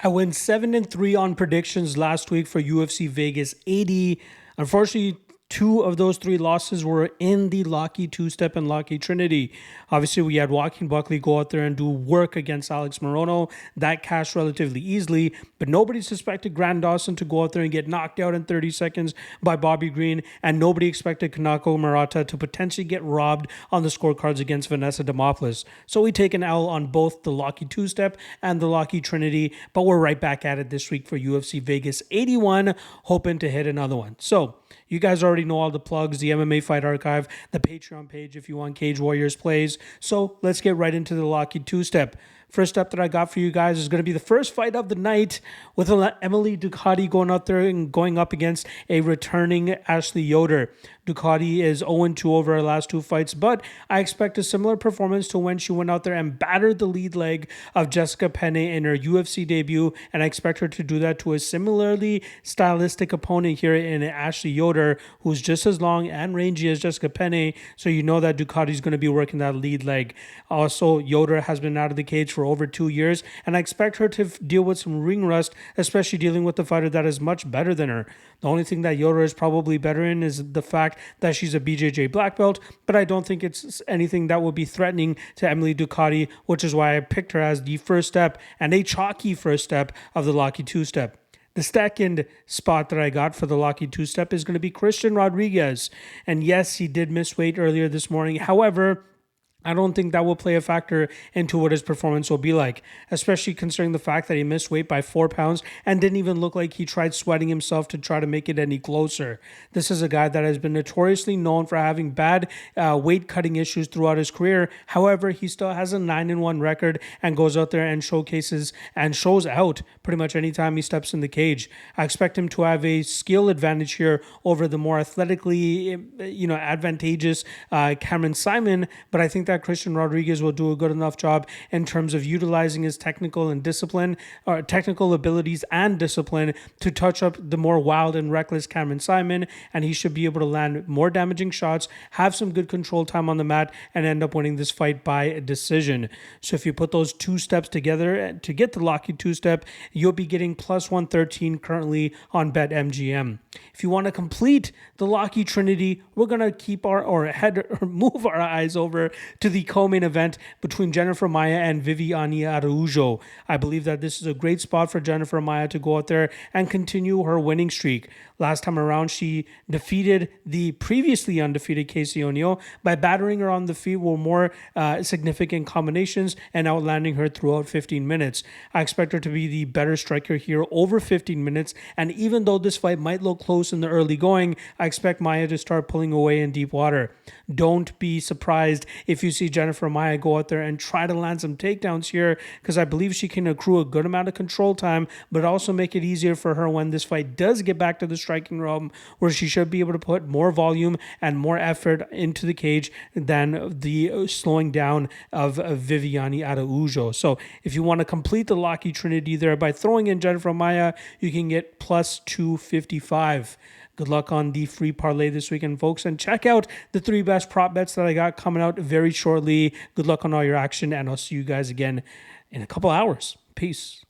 I went 7-3 on predictions last week for UFC Vegas 80. Unfortunately, two of those three losses were in the Locky two-step and Locky Trinity. Obviously, we had Joaquin Buckley go out there and do work against Alex Morono. That cashed relatively easily, but nobody suspected Grant Dawson to go out there and get knocked out in 30 seconds by Bobby Green, and nobody expected Kanako Murata to potentially get robbed on the scorecards against Vanessa Demopoulos. So we take an L on both the Locky two-step and the Locky Trinity, but we're right back at it this week for UFC Vegas 81, hoping to hit another one. So you guys already know all the plugs, the MMA Fight Archive, the Patreon page if you want Cage Warriors plays. So let's get right into the Locky two-step. First step that I got for you guys is going to be the first fight of the night with Emily Ducati going out there and going up against a returning Ashley Yoder. Ducati is 0-2 over her last two fights, but I expect a similar performance to when she went out there and battered the lead leg of Jessica Penne in her UFC debut, and I expect her to do that to a similarly stylistic opponent here in Ashley Yoder, who's just as long and rangy as Jessica Penne, so you know that Ducati's going to be working that lead leg. Also, Yoder has been out of the cage for over 2 years, and I expect her to deal with some ring rust, especially dealing with a fighter that is much better than her. The only thing that Yoder is probably better in is the fact that she's a BJJ black belt, but I don't think it's anything that would be threatening to Emily Ducati, which is why I picked her as the first step and a chalky first step of the Locky two-step. The second spot that I got for the Locky two-step is going to be Christian Rodriguez. And yes, he did miss weight earlier this morning. However, I don't think that will play a factor into what his performance will be like, especially considering the fact that he missed weight by 4 pounds and didn't even look like he tried sweating himself to try to make it any closer. This is a guy that has been notoriously known for having bad weight cutting issues throughout his career. However, he still has a 9-1 record and goes out there and showcases and shows out pretty much anytime he steps in the cage. I expect him to have a skill advantage here over the more athletically, advantageous Cameron Simon, but I think that Christian Rodriguez will do a good enough job in terms of utilizing his technical abilities and discipline to touch up the more wild and reckless Cameron Simon, and he should be able to land more damaging shots, have some good control time on the mat, and end up winning this fight by a decision. So if you put those two steps together to get the Locky two-step, you'll be getting plus 113 currently on BetMGM. If you want to complete the Locky Trinity, we're going to keep move our eyes over to the co-main event between Jennifer Maia and Viviane Araújo. I believe that this is a great spot for Jennifer Maia to go out there and continue her winning streak. Last time around, she defeated the previously undefeated Casey O'Neill by battering her on the feet with more significant combinations and outlanding her throughout 15 minutes. I expect her to be the better striker here over 15 minutes, and even though this fight might look close in the early going, I expect Maia to start pulling away in deep water. Don't be surprised if you see Jennifer Maia go out there and try to land some takedowns here, because I believe she can accrue a good amount of control time, but also make it easier for her when this fight does get back to the striking realm, where she should be able to put more volume and more effort into the cage than the slowing down of Viviane Araújo. So if you want to complete the Locky Trinity there by throwing in Jennifer Maia, you can get plus 255. Good luck on the free parlay this weekend, folks, and check out the 3 best prop bets that I got coming out very shortly. Good luck on all your action, and I'll see you guys again in a couple hours. Peace.